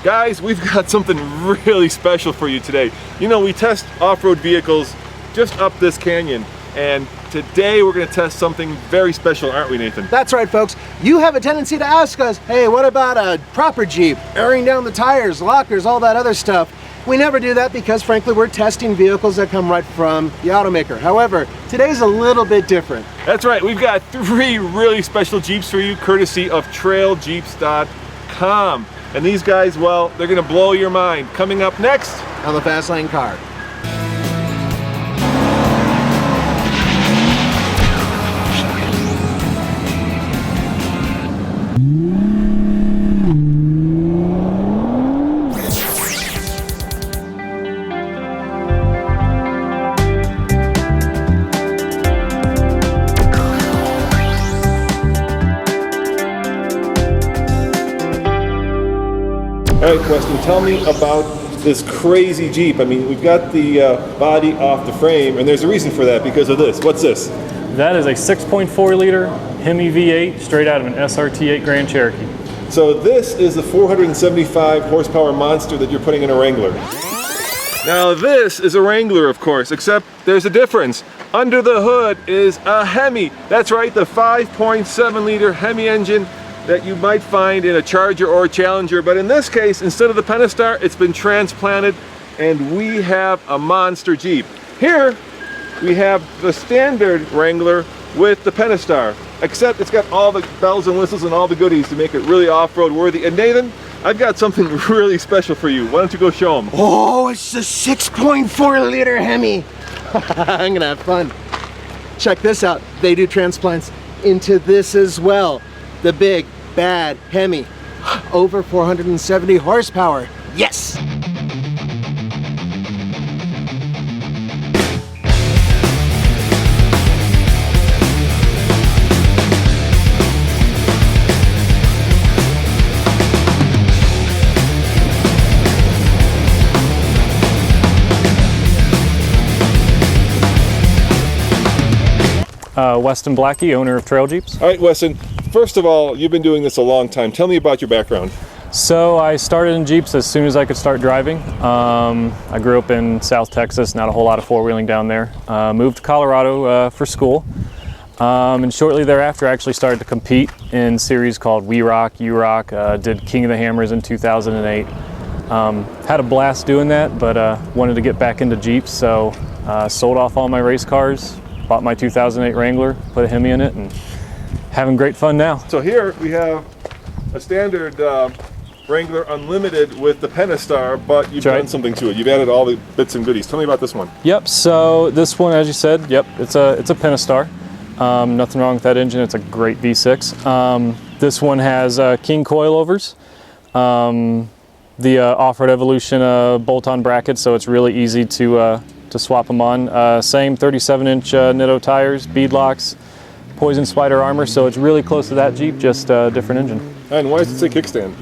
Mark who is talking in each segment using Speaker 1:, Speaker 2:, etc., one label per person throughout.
Speaker 1: Guys, we've got something really special for you today. You know, we test off-road vehicles just up this canyon, and today we're going to test something very special, aren't we, Nathan?
Speaker 2: That's right, folks. You have a tendency to ask us, hey, what about a proper Jeep? Airing down the tires, lockers, all that other stuff. We never do that because, frankly, we're testing vehicles that come right from the automaker. However, today's a little bit different.
Speaker 1: That's right. We've got 3 really special Jeeps for you, courtesy of trailjeeps.com. And these guys, well, they're going to blow your mind. Coming up next
Speaker 2: On the Fast Lane Car.
Speaker 1: All right, Weston, tell me about this crazy Jeep. I mean, we've got the body off the frame, and there's a reason for that because of this. What's this?
Speaker 3: That is a 6.4 liter HEMI V8 straight out of an SRT 8 Grand Cherokee.
Speaker 1: So this is the 475 horsepower monster that you're putting in a Wrangler. Now this is a Wrangler, of course, except there's a difference. Under the hood is a HEMI. That's right, the 5.7 liter HEMI engine that you might find in a Charger or a Challenger, but in this case, instead of the Pentastar, it's been transplanted, and we have a monster Jeep. Here, we have the standard Wrangler with the Pentastar, except it's got all the bells and whistles and all the goodies to make it really off-road worthy. And Nathan, I've got something really special for you. Why don't you go show them?
Speaker 2: Oh, it's the 6.4 liter HEMI. I'm gonna have fun. Check this out. They do transplants into this as well. The big, bad HEMI. Over 470 horsepower. Yes!
Speaker 3: Weston Blackie, owner of Trail Jeeps.
Speaker 1: All right, Weston, first of all, you've been doing this a long time. Tell me about your background.
Speaker 3: So I started in Jeeps as soon as I could start driving. I grew up in South Texas, not a whole lot of four-wheeling down there. Moved to Colorado for school. And shortly thereafter, I actually started to compete in series called We Rock, You Rock. Did King of the Hammers in 2008. Had a blast doing that, but wanted to get back into Jeeps, so sold off all my race cars, bought my 2008 Wrangler, put a HEMI in it, and having great fun now.
Speaker 1: So here we have a standard Wrangler Unlimited with the Pentastar, but you've done something to it. You've added all the bits and goodies. Tell me about this one.
Speaker 3: Yep, so this one, as you said, yep, it's a Pentastar. Nothing wrong with that engine, it's a great V6. This one has King coilovers, the Off-Road Evolution bolt-on brackets, so it's really easy to swap them on. Same 37-inch Nitto tires, bead locks, Poison Spider armor, so it's really close to that Jeep, just a different engine.
Speaker 1: And why does it say kickstand?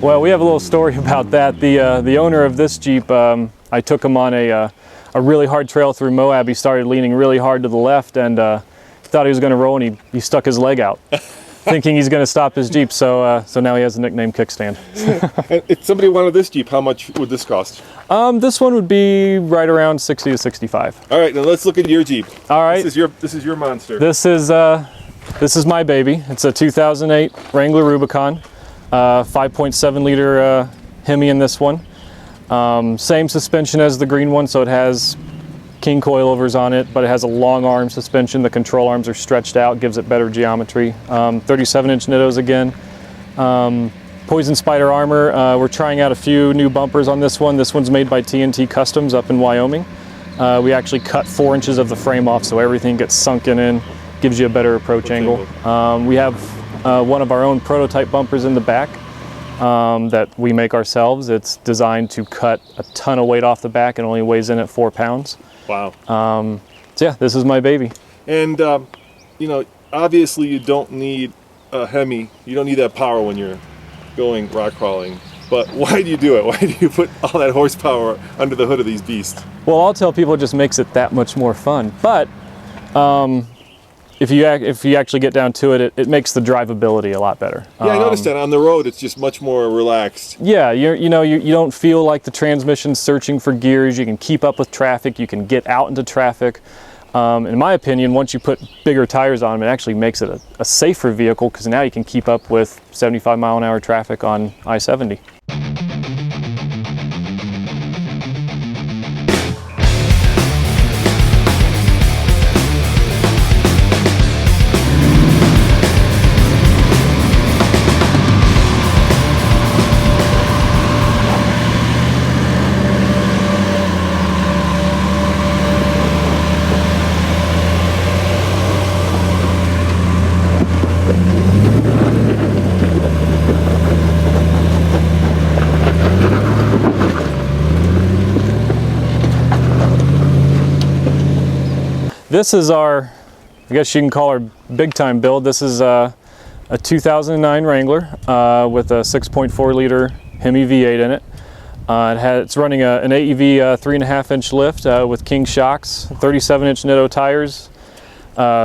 Speaker 3: Well, we have a little story about that. The owner of this Jeep, I took him on a really hard trail through Moab. He started leaning really hard to the left, and thought he was going to roll, and he stuck his leg out, thinking he's going to stop his Jeep. So now he has the nickname Kickstand.
Speaker 1: And if somebody wanted this Jeep, how much would this cost?
Speaker 3: This one would be right around 60 to 65.
Speaker 1: All right, now let's look at your Jeep.
Speaker 3: All right.
Speaker 1: This is your monster.
Speaker 3: This is my baby. It's a 2008 Wrangler Rubicon, 5.7 liter HEMI in this one. Same suspension as the green one, so it has King coilovers on it, but it has a long arm suspension. The control arms are stretched out, gives it better geometry. 37-inch Nittos again. Poison Spider armor. We're trying out a few new bumpers on this one. This one's made by TNT Customs up in Wyoming. We actually cut 4 inches of the frame off, so everything gets sunken in, gives you a better approach angle. We have one of our own prototype bumpers in the back that we make ourselves. It's designed to cut a ton of weight off the back and only weighs in at 4 pounds.
Speaker 1: Wow.
Speaker 3: So yeah, this is my baby.
Speaker 1: And you know, obviously you don't need a HEMI. You don't need that power when you're going rock crawling. But why do you do it? Why do you put all that horsepower under the hood of these beasts?
Speaker 3: Well, I'll tell people it just makes it that much more fun. But if you actually get down to it, it makes the drivability a lot better.
Speaker 1: Yeah, I noticed that on the road it's just much more relaxed.
Speaker 3: Yeah, you don't feel like the transmission's searching for gears. You can keep up with traffic. You can get out into traffic. In my opinion, once you put bigger tires on them, it actually makes it a safer vehicle because now you can keep up with 75-mile-an-hour traffic on I-70. This is our, I guess you can call our big time build. This is a 2009 Wrangler with a 6.4 liter HEMI V8 in it. It's running an AEV 3.5-inch lift with King shocks, 37-inch Nitto tires,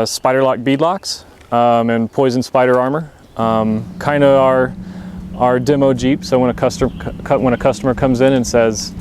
Speaker 3: spider lock bead locks, and poison spider armor. Kind of our demo Jeep. So when a customer comes in and says,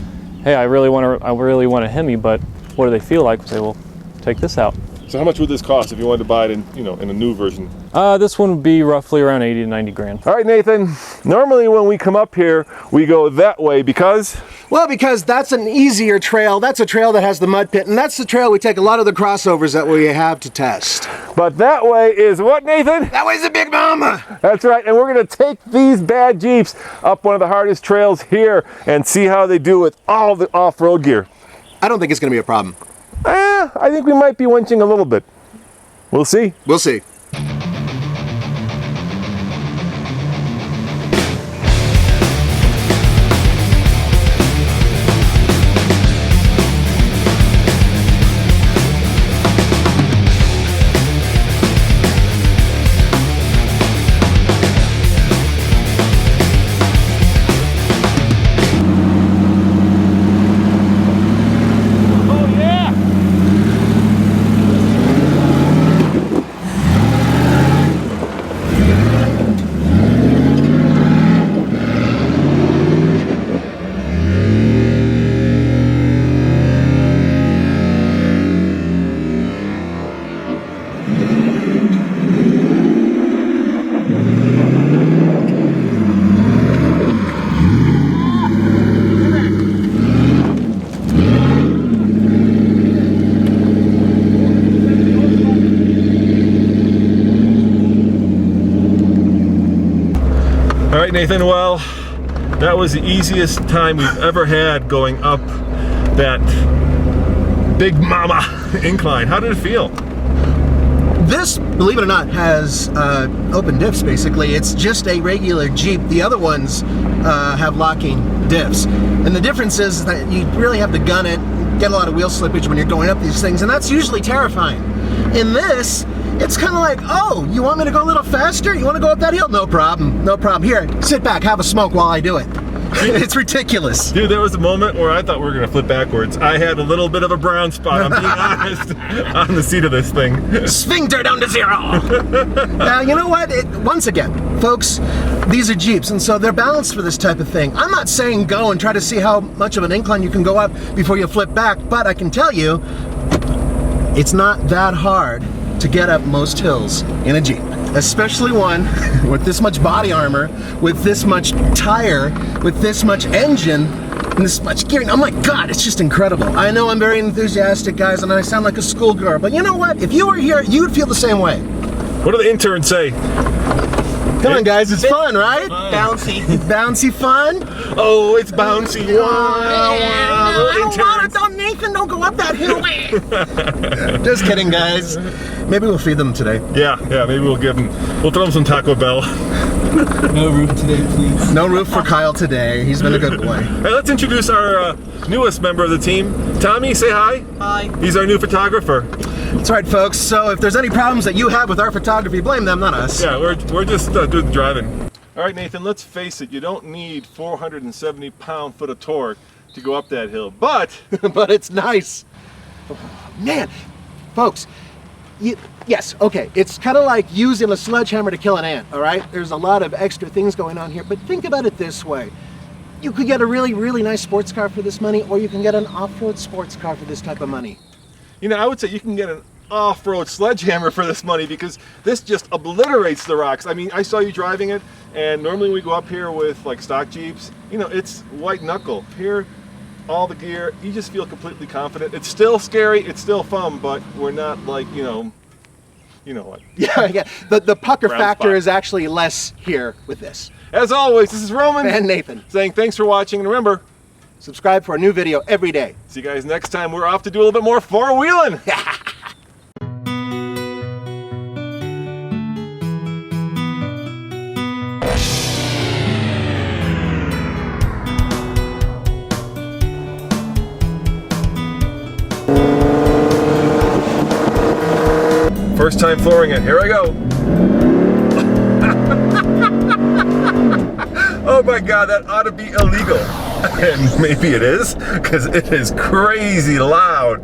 Speaker 3: "Hey, I really want a HEMI, but what do they feel like?" We say, "Well, take this out."
Speaker 1: So how much would this cost if you wanted to buy it in, in a new version?
Speaker 3: This one would be roughly around 80 to 90 grand.
Speaker 1: All right, Nathan. Normally when we come up here, we go that way because?
Speaker 2: Well, because that's an easier trail. That's a trail that has the mud pit, and that's the trail we take a lot of the crossovers that we have to test.
Speaker 1: But that way is what, Nathan?
Speaker 2: That way's the Big Mama.
Speaker 1: That's right, and we're gonna take these bad Jeeps up one of the hardest trails here and see how they do with all the off-road gear.
Speaker 2: I don't think it's gonna be a problem.
Speaker 1: I think we might be winching a little bit. We'll see.
Speaker 2: We'll see.
Speaker 1: All right, Nathan, well, that was the easiest time we've ever had going up that Big Mama incline. How did it feel?
Speaker 2: This, believe it or not, has open diffs basically. It's just a regular Jeep. The other ones have locking diffs. And the difference is that you really have to gun it, get a lot of wheel slippage when you're going up these things, and that's usually terrifying. In this, it's kind of like, oh, you want me to go a little faster? You want to go up that hill? No problem, no problem. Here, sit back, have a smoke while I do it. It's ridiculous.
Speaker 1: Dude, there was a moment where I thought we were going to flip backwards. I had a little bit of a brown spot, I'm being honest, on the seat of this thing.
Speaker 2: Sphincter down to zero. Now, you know what? Once again, folks, these are Jeeps, and so they're balanced for this type of thing. I'm not saying go and try to see how much of an incline you can go up before you flip back, but I can tell you, it's not that hard to get up most hills in a Jeep. Especially one with this much body armor, with this much tire, with this much engine, and this much gearing. Oh my God, it's just incredible. I know I'm very enthusiastic, guys, and I sound like a schoolgirl, but you know what? If you were here, you would feel the same way.
Speaker 1: What do the interns say?
Speaker 2: Come on, guys, it's fun, right?
Speaker 4: Bouncy.
Speaker 2: Bouncy fun?
Speaker 1: Oh, it's bouncy.
Speaker 2: I don't want it, don't, Nathan, don't go up that hill. Just kidding, guys. Maybe we'll feed them today.
Speaker 1: Yeah, maybe we'll throw them some Taco Bell.
Speaker 4: No roof today, please.
Speaker 2: No roof for Kyle today. He's been a good boy.
Speaker 1: Hey, let's introduce our newest member of the team. Tommy, say hi.
Speaker 4: Hi.
Speaker 1: He's our new photographer.
Speaker 2: That's right, folks. So if there's any problems that you have with our photography, blame them, not us.
Speaker 1: Yeah, we're just doing the driving. All right, Nathan, let's face it. You don't need 470 pound-foot of torque to go up that hill, but
Speaker 2: but it's nice. Man, folks, you Yes, okay. It's kind of like using a sledgehammer to kill an ant, all right? There's a lot of extra things going on here, but think about it this way. You could get a really, really nice sports car for this money, or you can get an off-road sports car for this type of money.
Speaker 1: You know, I would say you can get an off-road sledgehammer for this money because this just obliterates the rocks. I mean, I saw you driving it, and normally we go up here with like stock Jeeps, you know, it's white knuckle. Here, all the gear, you just feel completely confident. It's still scary, it's still fun, but we're not like, you know what.
Speaker 2: Yeah. The pucker
Speaker 1: Brown
Speaker 2: factor
Speaker 1: spot.
Speaker 2: is actually less here with this.
Speaker 1: As always, this is Roman
Speaker 2: And Nathan.
Speaker 1: saying thanks for watching, and remember,
Speaker 2: Subscribe for a new video every day.
Speaker 1: see you guys next time. We're off to do a little bit more four-wheeling. First time flooring it. Here I go. Oh my God, that ought to be illegal. And maybe it is, because it is crazy loud.